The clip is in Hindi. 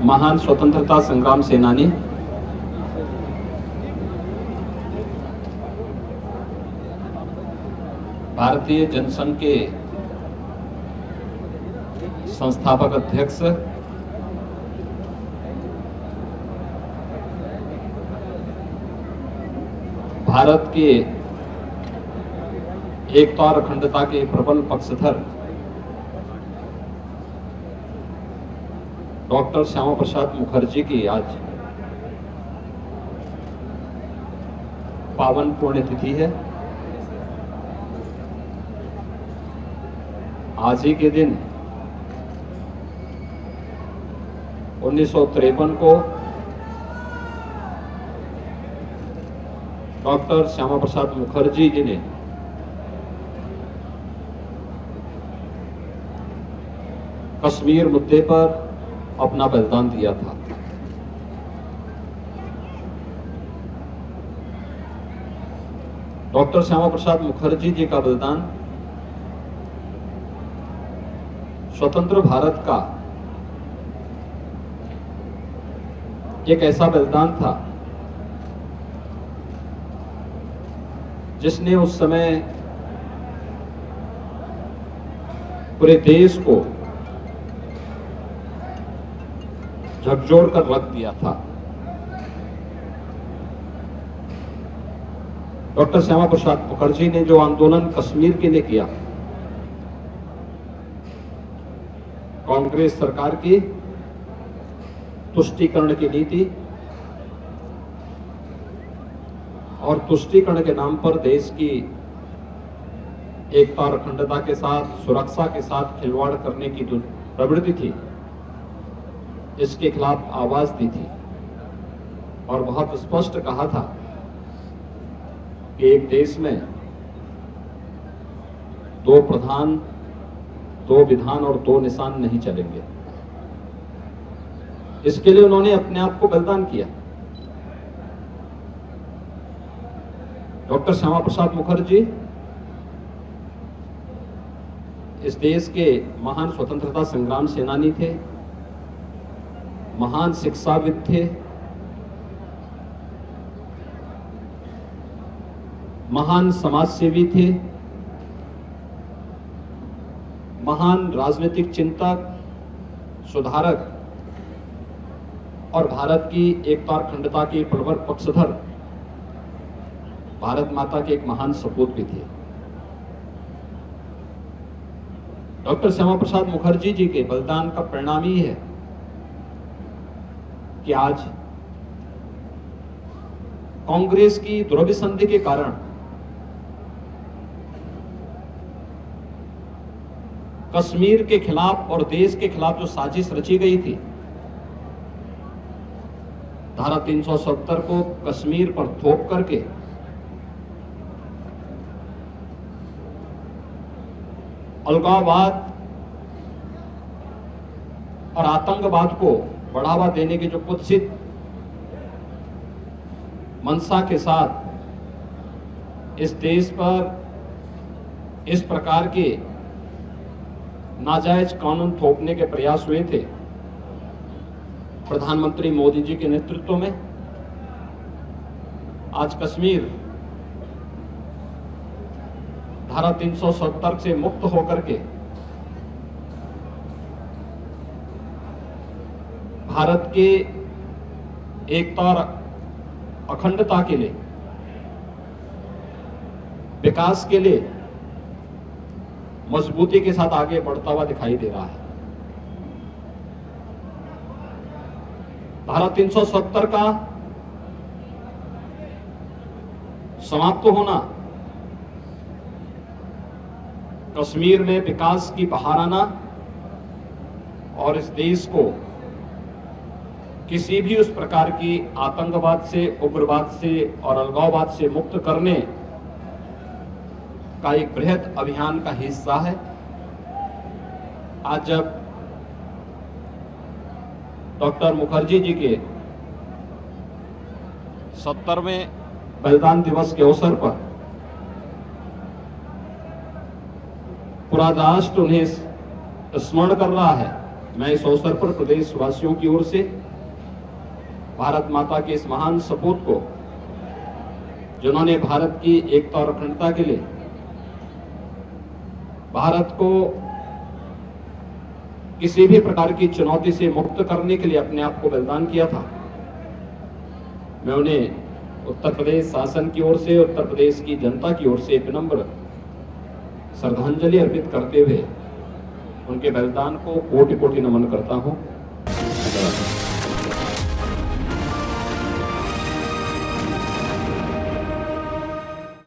महान स्वतंत्रता संग्राम सेनानी, भारतीय जनसंघ के संस्थापक अध्यक्ष, भारत के एकता और अखंडता के प्रबल पक्षधर डॉक्टर श्यामा प्रसाद मुखर्जी की आज पावन पुण्यतिथि है। आज ही के दिन 1953 को डॉक्टर श्यामा प्रसाद मुखर्जी जी ने कश्मीर मुद्दे पर अपना बलिदान दिया था। डॉक्टर श्यामा प्रसाद मुखर्जी जी का बलिदान स्वतंत्र भारत का एक ऐसा बलिदान था जिसने उस समय पूरे देश को झकझोर कर रख दिया था। डॉक्टर श्यामा प्रसाद मुखर्जी ने जो आंदोलन कश्मीर के लिए किया, कांग्रेस सरकार की तुष्टीकरण की नीति और तुष्टीकरण के नाम पर देश की एकता और अखंडता के साथ, सुरक्षा के साथ खिलवाड़ करने की जो प्रवृत्ति थी, इसके खिलाफ आवाज दी थी और बहुत स्पष्ट कहा था कि एक देश में दो प्रधान, दो विधान और दो निशान नहीं चलेंगे। इसके लिए उन्होंने अपने आप को बलिदान किया। डॉक्टर श्यामा प्रसाद मुखर्जी इस देश के महान स्वतंत्रता संग्राम सेनानी थे, महान शिक्षाविद थे, महान समाजसेवी थे, महान राजनीतिक चिंतक, सुधारक और भारत की एकता और अखंडता के प्रबल पक्षधर, भारत माता के एक महान सपूत भी थे। डॉक्टर श्यामा प्रसाद मुखर्जी जी के बलिदान का परिणाम ही है कि आज कांग्रेस की दुर्विसंधि के कारण कश्मीर के खिलाफ और देश के खिलाफ जो साजिश रची गई थी, धारा 370 को कश्मीर पर थोप करके अलगाववाद और आतंकवाद को बढ़ावा देने की जो कुत्सित मंशा के साथ इस देश पर इस प्रकार के नाजायज कानून थोपने के प्रयास हुए थे, प्रधानमंत्री मोदी जी के नेतृत्व में आज कश्मीर धारा 370 से मुक्त होकर के भारत के एकता और अखंडता के लिए, विकास के लिए मजबूती के साथ आगे बढ़ता हुआ दिखाई दे रहा है। धारा 370 का समाप्त होना, कश्मीर में विकास की बहार आना और इस देश को किसी भी उस प्रकार की आतंकवाद से, उग्रवाद से और अलगाववाद से मुक्त करने का एक बृहद अभियान का हिस्सा है। आज जब डॉक्टर मुखर्जी जी के 70वें बलिदान दिवस के अवसर पर पूरा राष्ट्र उन्हें स्मरण कर रहा है, मैं इस अवसर पर प्रदेशवासियों की ओर से भारत माता के इस महान सपूत को, जिन्होंने भारत की एकता और अखंडता के लिए भारत को किसी भी प्रकार की चुनौती से मुक्त करने के लिए अपने आप को बलिदान किया था, मैं उन्हें उत्तर प्रदेश शासन की ओर से, उत्तर प्रदेश की जनता की ओर से विनम्र श्रद्धांजलि अर्पित करते हुए उनके बलिदान को कोटि कोटि नमन करता हूं।